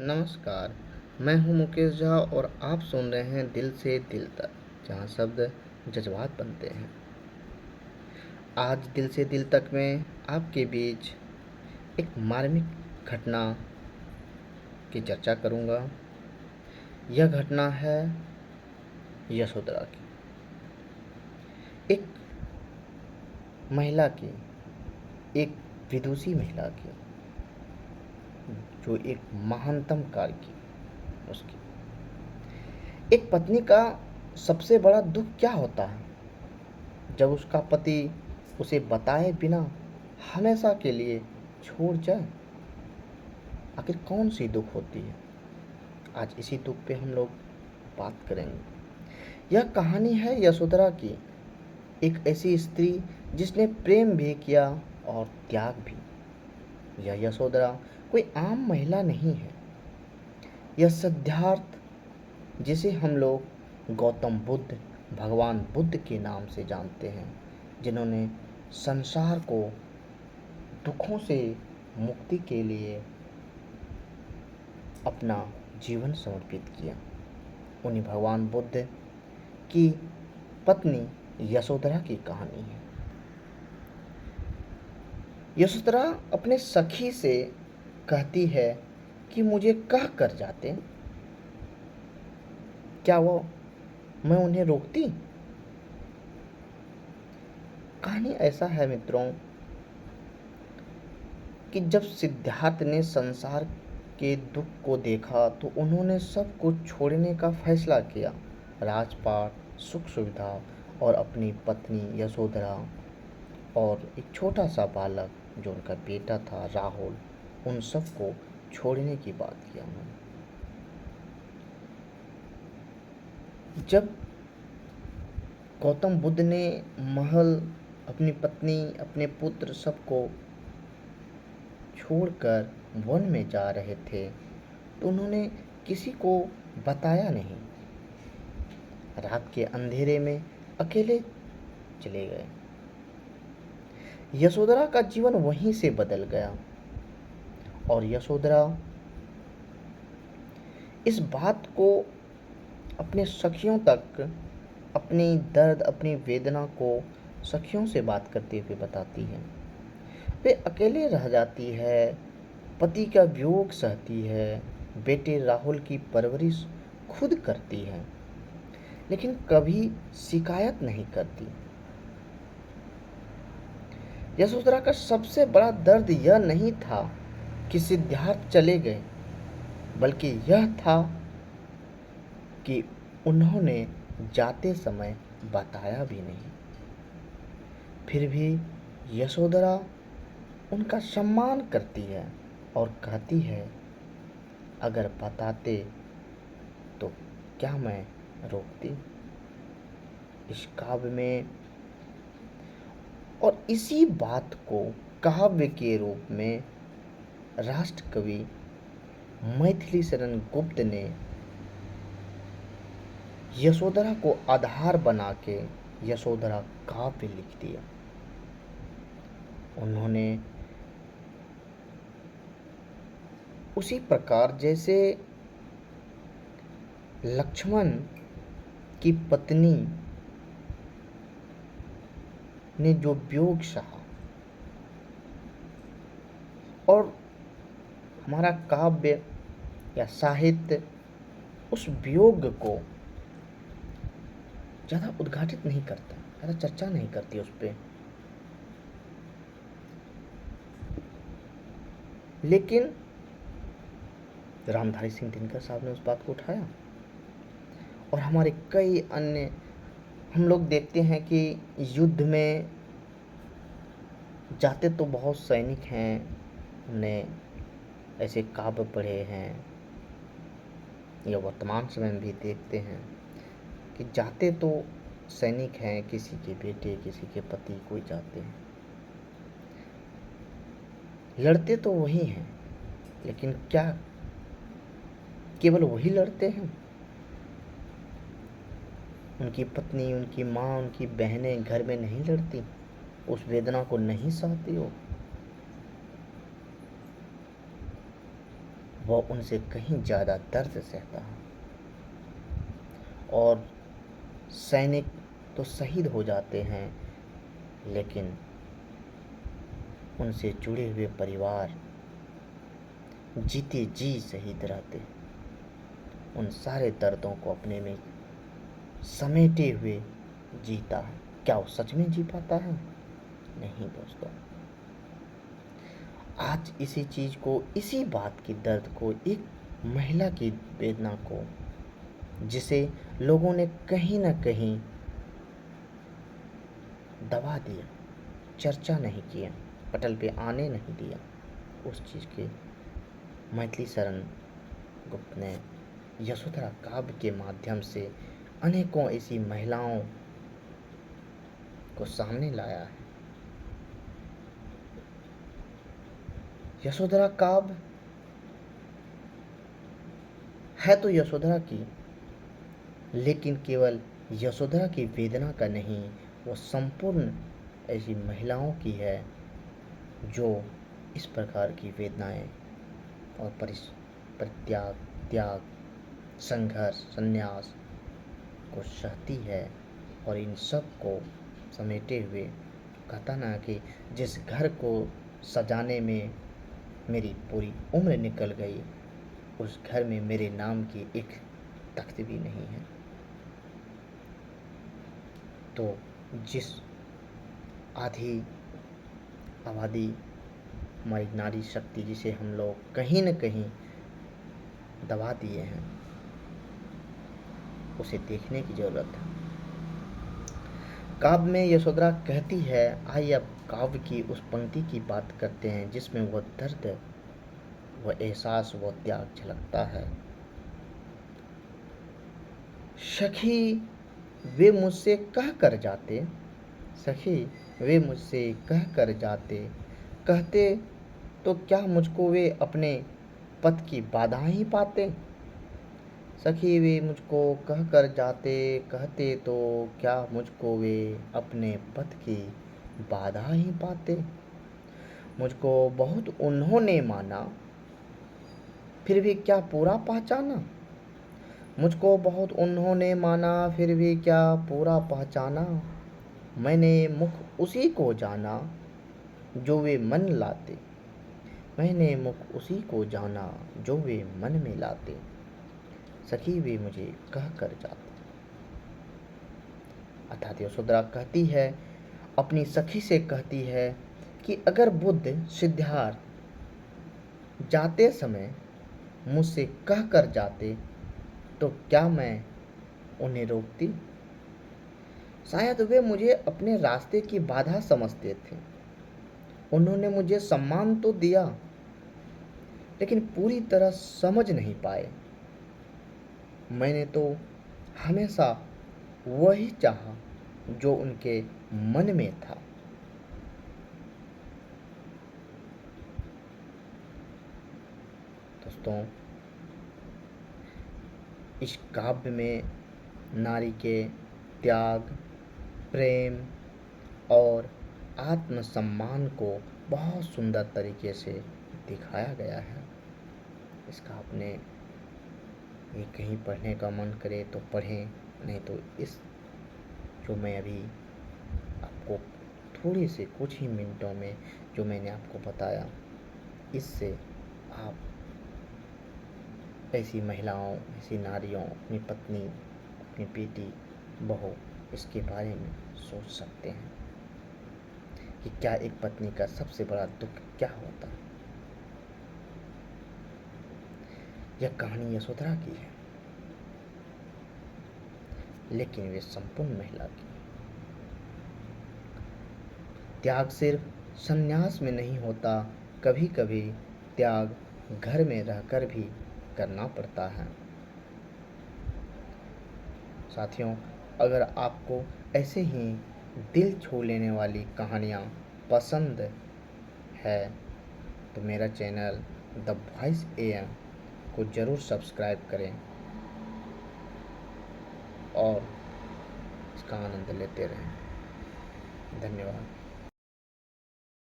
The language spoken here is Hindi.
नमस्कार, मैं हूं मुकेश झा और आप सुन रहे हैं दिल से दिल तक, जहां शब्द जज्बात बनते हैं। आज दिल से दिल तक में आपके बीच एक मार्मिक घटना की चर्चा करूंगा। यह घटना है यशोधरा की, एक महिला की, एक विदुषी महिला की, जो एक महानतम कार्य की उसकी। एक पत्नी का सबसे बड़ा दुख क्या होता है? जब उसका पति उसे बताए बिना हमेशा के लिए छोड़ जाए। आखिर कौन सी दुख होती है? आज इसी दुख पे हम लोग बात करेंगे। यह कहानी है यशोधरा की, एक ऐसी स्त्री जिसने प्रेम भी किया और त्याग भी। यह यशोधरा कोई आम महिला नहीं है। यह सिद्धार्थ, जिसे हम लोग गौतम बुद्ध, भगवान बुद्ध के नाम से जानते हैं, जिन्होंने संसार को दुखों से मुक्ति के लिए अपना जीवन समर्पित किया। उन्हीं भगवान बुद्ध की पत्नी यशोधरा की कहानी है। यशोधरा अपने सखी से कहती है कि मुझे कह कर जाते, क्या वो मैं उन्हें रोकती? कहानी ऐसा है मित्रों कि जब सिद्धार्थ ने संसार के दुख को देखा तो उन्होंने सब कुछ छोड़ने का फैसला किया। राजपाट, सुख सुविधा और अपनी पत्नी यशोधरा और एक छोटा सा बालक जो उनका बेटा था राहुल, उन सब को छोड़ने की बात किया उन्होंने। जब गौतम बुद्ध ने महल, अपनी पत्नी, अपने पुत्र सबको छोड़कर वन में जा रहे थे तो उन्होंने किसी को बताया नहीं। रात के अंधेरे में अकेले चले गए। यशोधरा का जीवन वहीं से बदल गया और यशोधरा इस बात को अपने सखियों तक, अपनी दर्द, अपनी वेदना को सखियों से बात करते हुए बताती है। वे अकेले रह जाती है, पति का वियोग सहती है, बेटे राहुल की परवरिश खुद करती है, लेकिन कभी शिकायत नहीं करती। यशोधरा का सबसे बड़ा दर्द यह नहीं था कि सिद्धार्थ चले गए, बल्कि यह था कि उन्होंने जाते समय बताया भी नहीं। फिर भी यशोधरा उनका सम्मान करती है और कहती है, अगर बताते तो क्या मैं रोकती? इस काव्य में और इसी बात को काव्य के रूप में राष्ट्र कवि मैथिली शरण गुप्त ने यशोधरा को आधार बना के यशोधरा काव्य लिख दिया। उन्होंने उसी प्रकार जैसे लक्ष्मण की पत्नी ने जो वियोग सहा, और हमारा काव्य या साहित्य उस वियोग को ज़्यादा उद्घाटित नहीं करता, ज़्यादा चर्चा नहीं करती उस पर। लेकिन रामधारी सिंह दिनकर साहब ने उस बात को उठाया और हमारे कई अन्य, हम लोग देखते हैं कि युद्ध में जाते तो बहुत सैनिक हैं, हमने ऐसे काव्य पढ़े हैं या वर्तमान समय में भी देखते हैं कि जाते तो सैनिक हैं, किसी के बेटे, किसी के पति, कोई जाते हैं, लड़ते तो वही हैं, लेकिन क्या केवल वही लड़ते हैं? उनकी पत्नी, उनकी माँ, उनकी बहनें घर में नहीं लड़ती? उस वेदना को नहीं सहती हो? वह उनसे कहीं ज़्यादा दर्द सहता है। और सैनिक तो शहीद हो जाते हैं, लेकिन उनसे जुड़े हुए परिवार जीते जी शहीद रहते। उन सारे दर्दों को अपने में समेटे हुए जीता है। क्या वो सच में जी पाता है? नहीं दोस्तों। आज इसी चीज़ को, इसी बात की दर्द को, एक महिला की वेदना को, जिसे लोगों ने कहीं ना कहीं दबा दिया, चर्चा नहीं किया, पटल पे आने नहीं दिया, उस चीज़ के मैथिली शरण गुप्त ने यशोधरा काव्य के माध्यम से अनेकों ऐसी महिलाओं को सामने लाया है। यशोधरा काव्य है तो यशोधरा की, लेकिन केवल यशोधरा की वेदना का नहीं, वो संपूर्ण ऐसी महिलाओं की है जो इस प्रकार की वेदनाएं और परित्याग, त्याग, संघर्ष, संन्यास को सहती है। और इन सब को समेटे हुए कहता ना कि जिस घर को सजाने में मेरी पूरी उम्र निकल गई, उस घर में मेरे नाम की एक तख्त भी नहीं है। तो जिस आधी आबादी हमारी नारी शक्ति, जिसे हम लोग कहीं न कहीं दबा दिए हैं, उसे देखने की ज़रूरत है। काव्य में यशोधरा कहती है, आइए अब काव्य की उस पंक्ति की बात करते हैं जिसमें वह दर्द, वह एहसास, वह त्याग झलकता है। सखी वे मुझसे कह कर जाते, सखी वे मुझसे कह कर जाते, कहते तो क्या मुझको वे अपने पथ की बाधा ही पाते। सखी वे मुझको कह कर जाते, कहते तो क्या मुझको वे अपने पथ की बाधा ही पाते। मुझको बहुत उन्होंने माना, फिर भी क्या पूरा पहचाना। मुझको बहुत उन्होंने माना, फिर भी क्या पूरा पहचाना। मैंने मुख उसी को जाना जो वे मन लाते, मैंने मुख उसी को जाना जो वे मन में लाते। सखी वे मुझे कह कर जाते। अर्थात यशोधरा कहती है, अपनी सखी से कहती है कि अगर बुद्ध सिद्धार्थ जाते समय मुझसे कह कर जाते तो क्या मैं उन्हें रोकती। शायद वे मुझे अपने रास्ते की बाधा समझते थे। उन्होंने मुझे सम्मान तो दिया, लेकिन पूरी तरह समझ नहीं पाए। मैंने तो हमेशा वही चाहा जो उनके मन में था। दोस्तों, इस काव्य में नारी के त्याग, प्रेम और आत्मसम्मान को बहुत सुंदर तरीके से दिखाया गया है। इसका आपने ये कहीं पढ़ने का मन करे तो पढ़ें, नहीं तो इस जो मैं अभी आपको थोड़ी से कुछ ही मिनटों में जो मैंने आपको बताया, इससे आप ऐसी महिलाओं, ऐसी नारियों, अपनी पत्नी, अपनी बेटी, बहू, इसके बारे में सोच सकते हैं कि क्या एक पत्नी का सबसे बड़ा दुख क्या होता है। यह कहानी यशोधरा की है, लेकिन वे संपूर्ण महिला की। त्याग सिर्फ संन्यास में नहीं होता, कभी कभी त्याग घर में रहकर भी करना पड़ता है। साथियों, अगर आपको ऐसे ही दिल छू लेने वाली कहानियाँ पसंद है तो मेरा चैनल द वॉइस AM को ज़रूर सब्सक्राइब करें और इसका आनंद लेते रहें। धन्यवाद।